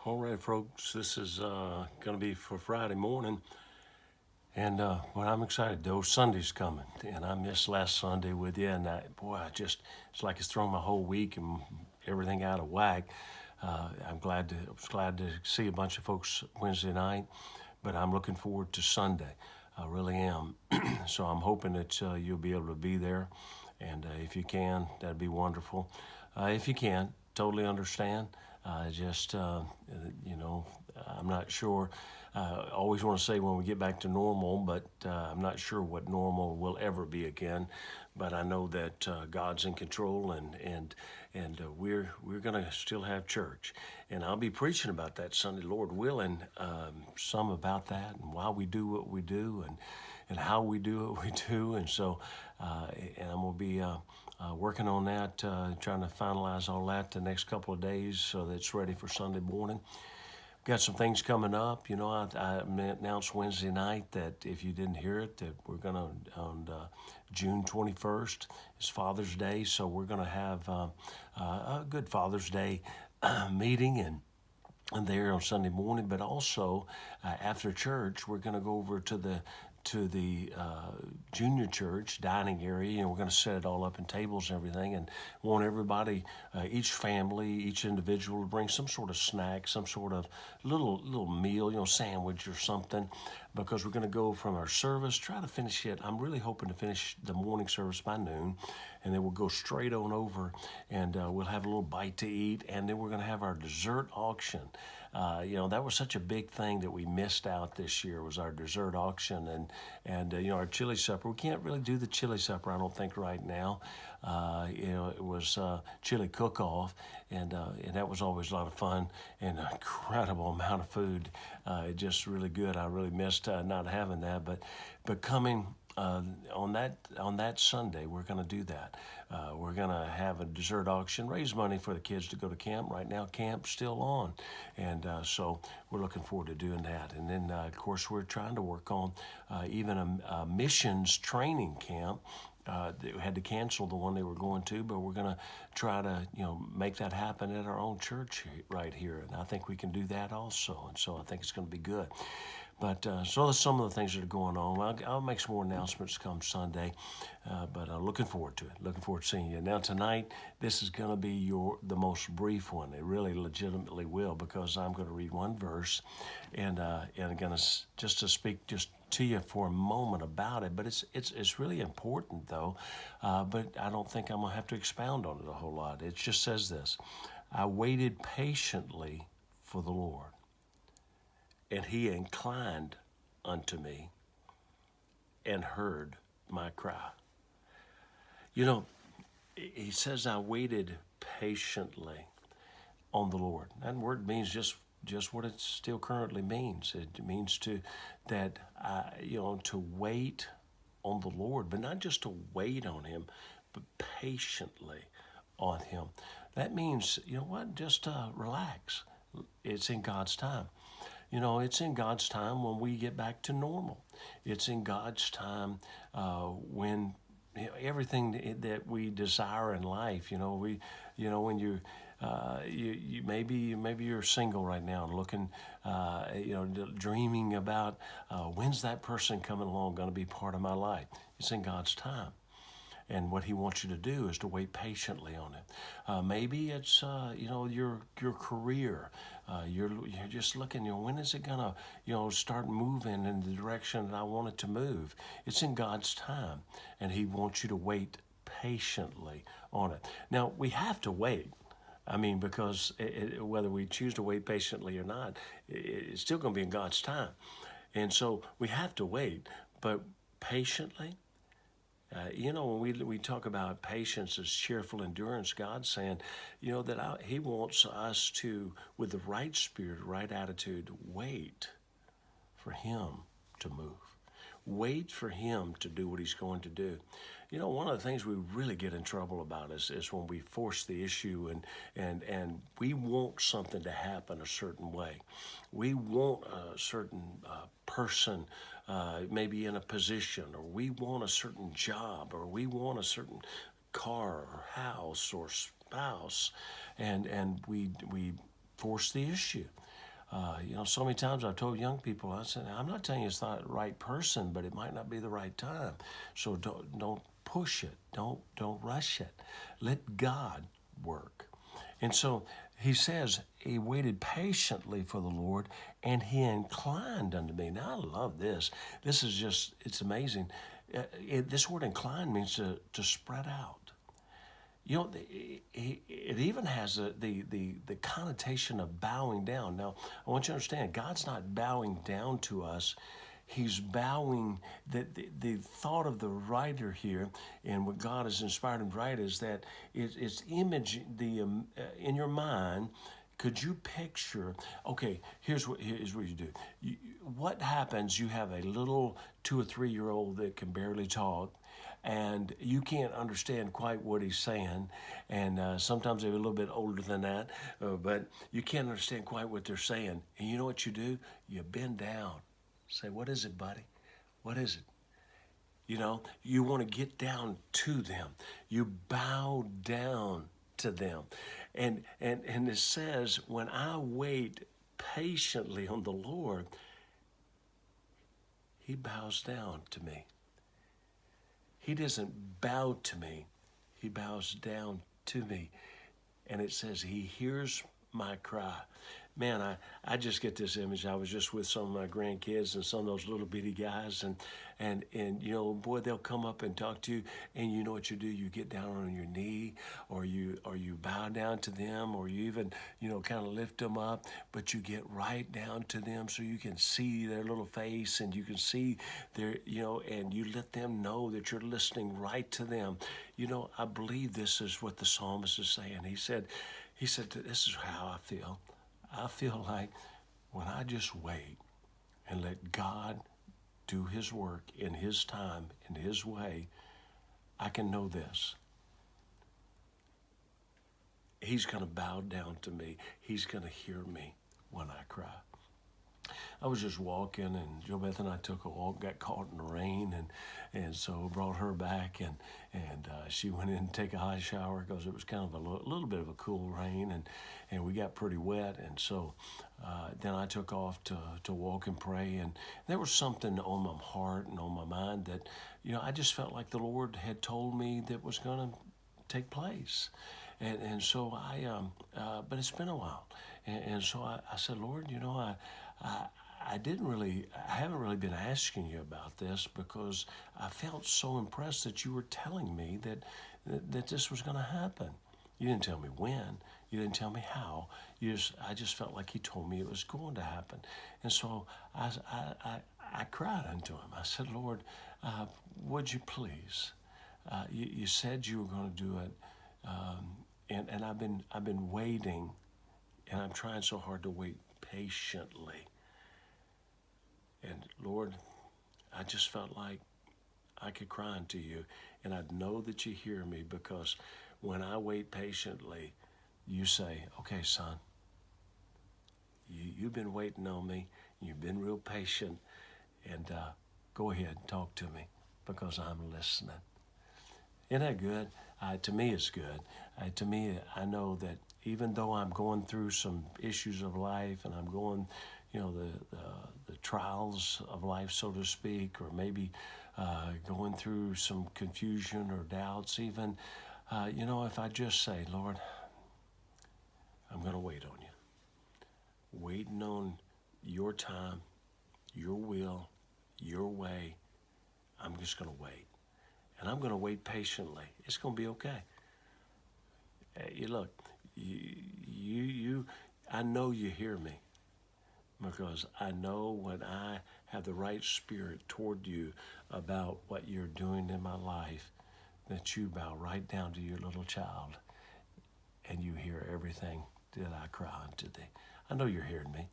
All right, folks, this is going to be for Friday morning. And well, I'm excited, though. Sunday's coming. And I missed last Sunday with you. And it's like it's thrown my whole week and everything out of whack. I was glad to see a bunch of folks Wednesday night, but I'm looking forward to Sunday. I really am. So I'm hoping that you'll be able to be there. And if you can, that'd be wonderful. If you can, totally understand. Just, you know, I'm not sure. I always want to say when we get back to normal, but I'm not sure what normal will ever be again. But I know that God's in control, and we're going to still have church, and I'll be preaching about that Sunday, Lord willing, some about that and why we do what we do, and how we do what we do, and so and I'm gonna be. Working on that, trying to finalize all that the next couple of days so that it's ready for Sunday morning. Got some things coming up. You know, I announced Wednesday night that if you didn't hear it, that we're going to, on June 21st, is Father's Day. So we're going to have a good Father's Day meeting and there on Sunday morning, but also after church, we're going to go over to the junior church dining area, and we're going to set it all up in tables and everything, and want everybody, each family, each individual to bring some sort of snack, some sort of little meal, sandwich or something, because we're going to go from our service, try to finish it. I'm really hoping to finish the morning service by noon, and then we'll go straight on over, and we'll have a little bite to eat, and then we're going to have our dessert auction. That was such a big thing that we missed out this year, was our dessert auction and our chili supper. We can't really do the chili supper, I don't think, right now. It was chili cook-off, and that was always a lot of fun and an incredible amount of food. Just really good. I really missed not having that, but coming on that Sunday, we're going to do that. We're going to have a dessert auction, raise money for the kids to go to camp. Right now, camp's still on, and so we're looking forward to doing that. And then, of course, we're trying to work on even a missions training camp. They had to cancel the one they were going to, but we're going to try to, make that happen at our own church right here. And I think we can do that also. And so I think it's going to be good. But so that's some of the things that are going on. I'll make some more announcements come Sunday, but looking forward to it. Looking forward to seeing you. Now tonight, this is going to be the most brief one. It really legitimately will, because I'm going to read one verse, and I'm going to speak just to you for a moment about it. But it's really important though. But I don't think I'm going to have to expound on it a whole lot. It just says this: I waited patiently for the Lord, and he inclined unto me and heard my cry. He says, I waited patiently on the Lord. That word means just what it still currently means. It means to wait on the Lord, but not just to wait on him, but patiently on him. That means, just relax. It's in God's time. It's in God's time when we get back to normal. It's in God's time when everything that we desire in life. When you maybe you're single right now and looking, dreaming about when's that person coming along going to be part of my life. It's in God's time. And what he wants you to do is to wait patiently on it. Maybe it's your career. You're just looking. When is it gonna start moving in the direction that I want it to move? It's in God's time, and he wants you to wait patiently on it. Now we have to wait. I mean, because whether we choose to wait patiently or not, it's still going to be in God's time, and so we have to wait, but patiently. When we talk about patience as cheerful endurance, God's saying, that he wants us to, with the right spirit, right attitude, wait for him to move. Wait for him to do what he's going to do. One of the things we really get in trouble about is when we force the issue and we want something to happen a certain way. We want a certain person maybe in a position, or we want a certain job, or we want a certain car or house or spouse, and we force the issue. So many times I've told young people, I said, I'm not telling you it's not the right person, but it might not be the right time. So don't push it. Don't rush it. Let God work. And so he says, he waited patiently for the Lord, and he inclined unto me. Now, I love this. This is just, it's amazing. This word incline means to spread out. It even has the connotation of bowing down. Now, I want you to understand, God's not bowing down to us. He's bowing. The thought of the writer here, and what God has inspired him to write, is that it's image in your mind. Could you picture? Okay, here's what you do. What happens? You have a little 2 or 3 year old that can barely talk, and you can't understand quite what he's saying. And sometimes they're a little bit older than that, but you can't understand quite what they're saying. And you know what you do? You bend down. Say, what is it, buddy? What is it? You want to get down to them. You bow down to them. And it says, when I wait patiently on the Lord, he bows down to me. He doesn't bow to me. He bows down to me. And it says he hears my cry. Man, I just get this image. I was just with some of my grandkids and some of those little bitty guys, and boy, they'll come up and talk to you, and you know what you do? You get down on your knee, or you bow down to them, or you even kind of lift them up, but you get right down to them so you can see their little face, and you can see their and you let them know that you're listening right to them. I believe this is what the psalmist is saying. He said, this is how I feel. I feel like when I just wait and let God do his work in his time, in his way, I can know this. He's going to bow down to me. He's going to hear me when I cry. I was just walking, and Jo Beth and I took a walk, got caught in the rain, and so brought her back, and she went in to take a hot shower because it was kind of a little bit of a cool rain, and we got pretty wet, and so then I took off to walk and pray, and there was something on my heart and on my mind that, I just felt like the Lord had told me that was going to take place. And so but it's been a while. And so I said, Lord, I haven't really been asking you about this because I felt so impressed that you were telling me that this was going to happen. You didn't tell me when. You didn't tell me how. I just felt like he told me it was going to happen. And so I cried unto him. I said, Lord, would you please? You said you were going to do it. And I've been waiting, and I'm trying so hard to wait patiently. And Lord, I just felt like I could cry unto you, and I'd know that you hear me, because when I wait patiently, you say, okay, son, you've been waiting on me. You've been real patient, and go ahead and talk to me, because I'm listening. Isn't that good? To me, it's good. To me, I know that even though I'm going through some issues of life, and I'm going, the trials of life, so to speak, or maybe going through some confusion or doubts, even, if I just say, Lord, I'm going to wait on you. Waiting on your time, your will, your way, I'm just going to wait. And I'm going to wait patiently. It's going to be okay. Look, I know you hear me, because I know when I have the right spirit toward you about what you're doing in my life, that you bow right down to your little child, and you hear everything that I cry unto thee. I know you're hearing me.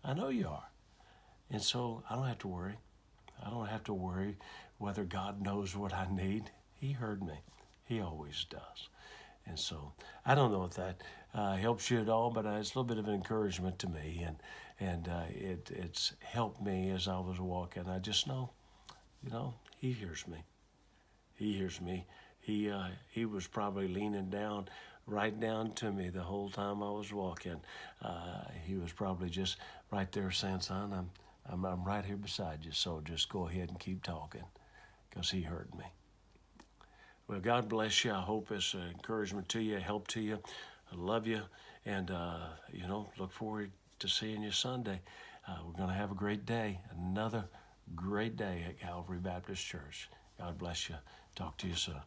I know you are. And so I don't have to worry. I don't have to worry whether God knows what I need. He heard me. He always does. And so I don't know if that helps you at all, but it's a little bit of an encouragement to me, and it's helped me as I was walking. I just know, he hears me. He hears me. He was probably leaning down, right down to me the whole time I was walking. he was probably just right there saying, son, I'm right here beside you, so just go ahead and keep talking, because he heard me. Well, God bless you. I hope it's an encouragement to you, a help to you. I love you, and look forward to seeing you Sunday. We're going to have a great day, another great day at Calvary Baptist Church. God bless you. Talk to you soon.